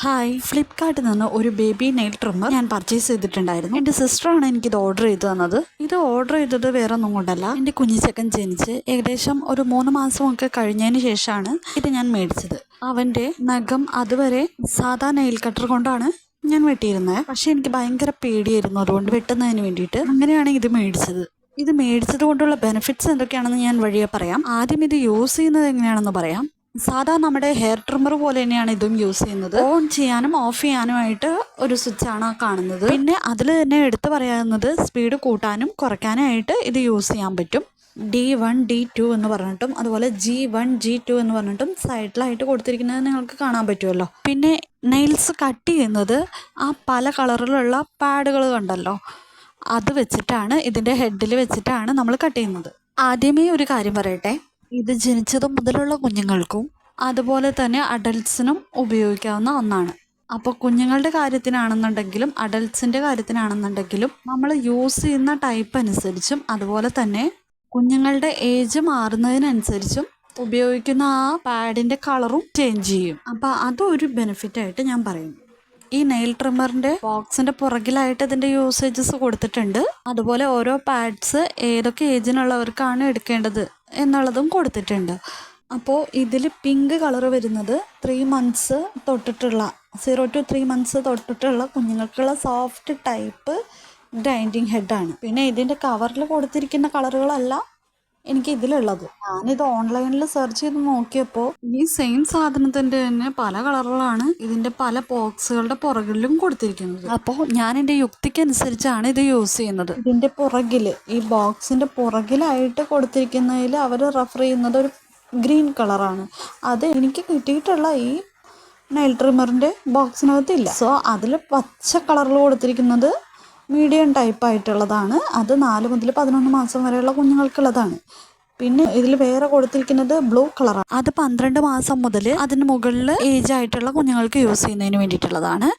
Hi, ഫ്ലിപ്കാർട്ടിൽ നിന്ന് ഒരു ബേബി നെയിൽ ട്രിമ്മർ ഞാൻ പർച്ചേസ് ചെയ്തിട്ടുണ്ടായിരുന്നു. എൻ്റെ സിസ്റ്ററാണ് എനിക്കിത് ഓർഡർ ചെയ്ത് തന്നത്. ഇത് ഓർഡർ ചെയ്തത് വേറെ ഒന്നും കൊണ്ടല്ല, എൻ്റെ കുഞ്ഞിച്ചക്കൻ ജനിച്ച് ഏകദേശം ഒരു 3 മാസമൊക്കെ കഴിഞ്ഞതിന് ശേഷമാണ് ഇത് ഞാൻ മേടിച്ചത്. അവൻ്റെ നഖം അതുവരെ സാധാ നെയിൽ കട്ടർ കൊണ്ടാണ് ഞാൻ വെട്ടിയിരുന്നത്. പക്ഷെ എനിക്ക് ഭയങ്കര പേടിയായിരുന്നു അതുകൊണ്ട് വെട്ടുന്നതിന് വേണ്ടിയിട്ട്. അങ്ങനെയാണ് ഇത് മേടിച്ചത്. ഇത് മേടിച്ചത് കൊണ്ടുള്ള ബെനിഫിറ്റ്സ് എന്തൊക്കെയാണെന്ന് ഞാൻ വഴിയെ പറയാം. ആദ്യം ഇത് യൂസ് ചെയ്യുന്നത് എങ്ങനെയാണെന്ന് പറയാം. സാധാ നമ്മുടെ ഹെയർ ട്രിമ്മർ പോലെ തന്നെയാണ് ഇതും യൂസ് ചെയ്യുന്നത്. ഓൺ ചെയ്യാനും ഓഫ് ചെയ്യാനുമായിട്ട് ഒരു സ്വിച്ചാണ് കാണുന്നത്. പിന്നെ അതിൽ തന്നെ എടുത്തു പറയാവുന്നത് സ്പീഡ് കൂട്ടാനും കുറയ്ക്കാനായിട്ട് ഇത് യൂസ് ചെയ്യാൻ പറ്റും. D1 D2 എന്ന് പറഞ്ഞിട്ടും അതുപോലെ G1 G2 എന്ന് പറഞ്ഞിട്ടും സൈഡിലായിട്ട് കൊടുത്തിരിക്കുന്നത് നിങ്ങൾക്ക് കാണാൻ പറ്റുമല്ലോ. പിന്നെ നെയിൽസ് കട്ട് ചെയ്യുന്നത് ആ പല കളറിലുള്ള പാഡുകൾ കണ്ടല്ലോ, അത് വെച്ചിട്ടാണ്, ഇതിൻ്റെ ഹെഡിൽ വെച്ചിട്ടാണ് നമ്മൾ കട്ട് ചെയ്യുന്നത്. ആദ്യമേ ഒരു കാര്യം പറയട്ടെ, ഇത് ജനിച്ചത് മുതലുള്ള കുഞ്ഞുങ്ങൾക്കും അതുപോലെ തന്നെ അഡൽട്ട്സിനും ഉപയോഗിക്കാവുന്ന ഒന്നാണ്. അപ്പോൾ കുഞ്ഞുങ്ങളുടെ കാര്യത്തിനാണെന്നുണ്ടെങ്കിലും അഡൽട്ട്സിൻ്റെ കാര്യത്തിനാണെന്നുണ്ടെങ്കിലും നമ്മൾ യൂസ് ചെയ്യുന്ന ടൈപ്പ് അനുസരിച്ചും അതുപോലെ തന്നെ കുഞ്ഞുങ്ങളുടെ ഏജ് മാറുന്നതിനനുസരിച്ചും ഉപയോഗിക്കുന്ന ആ പാഡിൻ്റെ കളറും ചേഞ്ച് ചെയ്യും. അപ്പോൾ അതൊരു ബെനിഫിറ്റായിട്ട് ഞാൻ പറയും. ഈ നെയിൽ ട്രിമ്മറിൻ്റെ ബോക്സിൻ്റെ പുറകിലായിട്ട് ഇതിൻ്റെ യൂസേജസ് കൊടുത്തിട്ടുണ്ട്. അതുപോലെ ഓരോ പാഡ്സ് ഏതൊക്കെ ഏജിനുള്ളവർക്കാണ് എടുക്കേണ്ടത് എന്നുള്ളതും കൊടുത്തിട്ടുണ്ട്. അപ്പോൾ ഇതിൽ പിങ്ക് കളർ വരുന്നത് 3 months തൊട്ടിട്ടുള്ള 0 to 3 months തൊട്ടിട്ടുള്ള കുഞ്ഞുങ്ങൾക്കുള്ള സോഫ്റ്റ് ടൈപ്പ് ഗ്രൈൻഡിങ് ഹെഡാണ്. പിന്നെ ഇതിൻ്റെ കവറിൽ കൊടുത്തിരിക്കുന്ന കളറുകളല്ല എനിക്ക് ഇതിലുള്ളത്. ഞാനിത് ഓൺലൈനിൽ സെർച്ച് ചെയ്ത് നോക്കിയപ്പോൾ ഈ സെയിം സാധനത്തിൻ്റെ തന്നെ പല കളറുകളാണ് ഇതിൻ്റെ പല ബോക്സുകളുടെ പുറകിലും കൊടുത്തിരിക്കുന്നത്. അപ്പോൾ ഞാൻ എൻ്റെ യുക്തിക്കനുസരിച്ചാണ് ഇത് യൂസ് ചെയ്യുന്നത്. ഇതിൻ്റെ പുറകിൽ, ഈ ബോക്സിൻ്റെ പുറകിലായിട്ട് കൊടുത്തിരിക്കുന്നതിൽ അവർ റെഫർ ചെയ്യുന്നത് ഒരു ഗ്രീൻ കളറാണ്. അത് എനിക്ക് കിട്ടിയിട്ടുള്ള ഈ നെയിൽ ട്രിമ്മറിൻ്റെ ബോക്സിനകത്തില്ല. സോ അതിൽ പച്ച കളറിൽ കൊടുത്തിരിക്കുന്നത് മീഡിയം ടൈപ്പ് ആയിട്ടുള്ളതാണ്. അത് 4 മുതൽ 11 മാസം വരെയുള്ള കുഞ്ഞുങ്ങൾക്കുള്ളതാണ്. പിന്നെ ഇതിൽ വേറെ കൊടുത്തിരിക്കുന്നത് ബ്ലൂ കളറാണ്. അത് 12 മാസം മുതൽ അതിന് മുകളിൽ ഏജ് ആയിട്ടുള്ള കുഞ്ഞുങ്ങൾക്ക് യൂസ് ചെയ്യുന്നതിന് വേണ്ടിയിട്ടുള്ളതാണ്.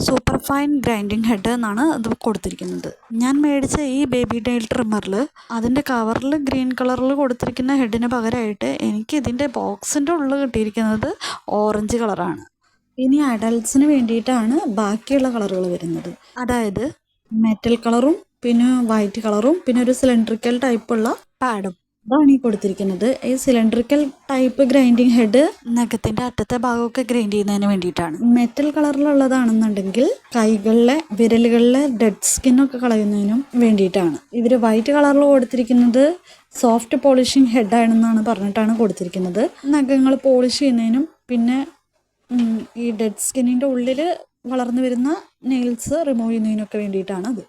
സൂപ്പർ ഫൈൻ ഗ്രൈൻഡിങ് ഹെഡ് എന്നാണ് അത് കൊടുത്തിരിക്കുന്നത്. ഞാൻ മേടിച്ച ഈ ബേബി നെയിൽ ട്രിമ്മറിൽ അതിൻ്റെ കവറിൽ ഗ്രീൻ കളറിൽ കൊടുത്തിരിക്കുന്ന ഹെഡിന് പകരമായിട്ട് എനിക്ക് ഇതിൻ്റെ ബോക്സിൻ്റെ ഉള്ളിൽ കിട്ടിയിരിക്കുന്നത് ഓറഞ്ച് കളറാണ്. ഇനി അഡൽട്ട്സിന് വേണ്ടിയിട്ടാണ് ബാക്കിയുള്ള കളറുകൾ വരുന്നത്. അതായത് മെറ്റൽ കളറും പിന്നെ വൈറ്റ് കളറും പിന്നെ ഒരു സിലിണ്ടറിക്കൽ ടൈപ്പുള്ള പാഡും. അതാണ് ഈ കൊടുത്തിരിക്കുന്നത്. ഈ സിലിണ്ടറിക്കൽ ടൈപ്പ് ഗ്രൈൻഡിങ് ഹെഡ് നഖത്തിൻ്റെ അറ്റത്തെ ഭാഗമൊക്കെ ഗ്രൈൻഡ് ചെയ്യുന്നതിന് വേണ്ടിയിട്ടാണ്. മെറ്റൽ കളറിലുള്ളതാണെന്നുണ്ടെങ്കിൽ കൈകളിലെ വിരലുകളിലെ ഡെഡ് സ്കിന്നൊക്കെ കളയുന്നതിനും വേണ്ടിയിട്ടാണ്. ഇവർ വൈറ്റ് കളറിൽ കൊടുത്തിരിക്കുന്നത് സോഫ്റ്റ് പോളിഷിങ് ഹെഡാണെന്നാണ് പറഞ്ഞിട്ടാണ് കൊടുത്തിരിക്കുന്നത്. നഖങ്ങൾ പോളിഷ് ചെയ്യുന്നതിനും പിന്നെ ഈ ഡെഡ് സ്കിന്നിൻ്റെ ഉള്ളിൽ വളർന്നു വരുന്ന നെയിൽസ് റിമൂവ് ചെയ്യുന്നതിനൊക്കെ വേണ്ടിയിട്ടാണ് അത്.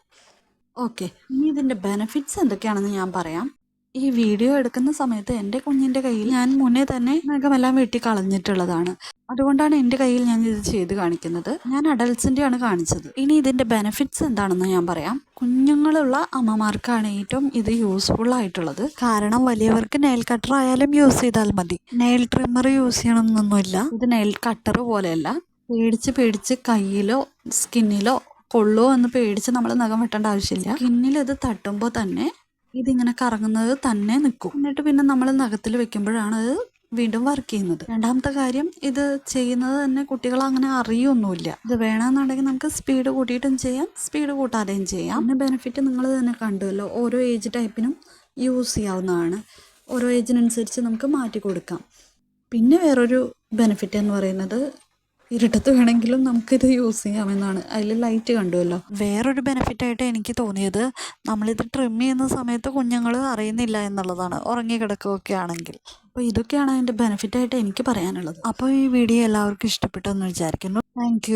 ഓക്കെ, ഇനി ഇതിൻ്റെ ബെനിഫിറ്റ്സ് എന്തൊക്കെയാണെന്ന് ഞാൻ പറയാം. ഈ വീഡിയോ എടുക്കുന്ന സമയത്ത് എൻ്റെ കുഞ്ഞിൻ്റെ കയ്യിൽ ഞാൻ മുന്നേ തന്നെ നഖമെല്ലാം വെട്ടി കളഞ്ഞിട്ടുള്ളതാണ്. അതുകൊണ്ടാണ് എൻ്റെ കയ്യിൽ ഞാൻ ഇത് ചെയ്ത് കാണിക്കുന്നത്. ഞാൻ അഡൽട്ട്സിൻ്റെയാണ് കാണിച്ചത്. ഇനി ഇതിൻ്റെ ബെനിഫിറ്റ്സ് എന്താണെന്ന് ഞാൻ പറയാം. കുഞ്ഞുങ്ങളുള്ള അമ്മമാർക്കാണ് ഏറ്റവും ഇത് യൂസ്ഫുൾ ആയിട്ടുള്ളത്. കാരണം വലിയവർക്ക് നെയിൽ കട്ടർ ആയാലും യൂസ് ചെയ്താൽ മതി. നെയിൽ ട്രിമ്മർ യൂസ് ചെയ്യണമെന്നൊന്നുമില്ല. ഇത് നെയിൽ കട്ടർ പോലെയല്ല. പേടിച്ച് കയ്യിലോ സ്കിന്നിലോ കൊള്ളോ എന്ന് പേടിച്ച് നമ്മൾ നഖം വെട്ടേണ്ട ആവശ്യമില്ല. സ്കിന്നിൽ ഇത് തട്ടുമ്പോൾ തന്നെ ഇതിങ്ങനെ കറങ്ങുന്നത് തന്നെ നിൽക്കും. എന്നിട്ട് പിന്നെ നമ്മൾ നഖത്തിൽ വെക്കുമ്പോഴാണ് അത് വീണ്ടും വർക്ക് ചെയ്യുന്നത്. രണ്ടാമത്തെ കാര്യം, ഇത് ചെയ്യുന്നത് തന്നെ കുട്ടികൾ അങ്ങനെ അറിയൊന്നുമില്ല. ഇത് വേണമെന്നുണ്ടെങ്കിൽ നമുക്ക് സ്പീഡ് കൂട്ടിയിട്ടും ചെയ്യാം, സ്പീഡ് കൂട്ടാതെയും ചെയ്യാം. പിന്നെ ബെനിഫിറ്റ് നിങ്ങൾ തന്നെ കണ്ടുവല്ലോ, ഓരോ ഏജ് ടൈപ്പിനും യൂസ് ചെയ്യാവുന്നതാണ്. ഓരോ ഏജിനനുസരിച്ച് നമുക്ക് മാറ്റി കൊടുക്കാം. പിന്നെ വേറൊരു ബെനിഫിറ്റ് എന്ന് പറയുന്നത് ഇരുട്ടത്ത് വേണമെങ്കിലും നമുക്കിത് യൂസ് ചെയ്യാമെന്നാണ്. അതിൽ ലൈറ്റ് കണ്ടുവല്ലോ. വേറൊരു ബെനിഫിറ്റായിട്ട് എനിക്ക് തോന്നിയത്, നമ്മളിത് ട്രിം ചെയ്യുന്ന സമയത്ത് കുഞ്ഞുങ്ങൾ അറിയുന്നില്ല എന്നുള്ളതാണ്, ഉറങ്ങി കിടക്കുകയൊക്കെ ആണെങ്കിൽ. അപ്പോൾ ഇതൊക്കെയാണ് അതിൻ്റെ ബെനിഫിറ്റായിട്ട് എനിക്ക് പറയാനുള്ളത്. അപ്പോൾ ഈ വീഡിയോ എല്ലാവർക്കും ഇഷ്ടപ്പെട്ടെന്ന് വിചാരിക്കുന്നു. താങ്ക്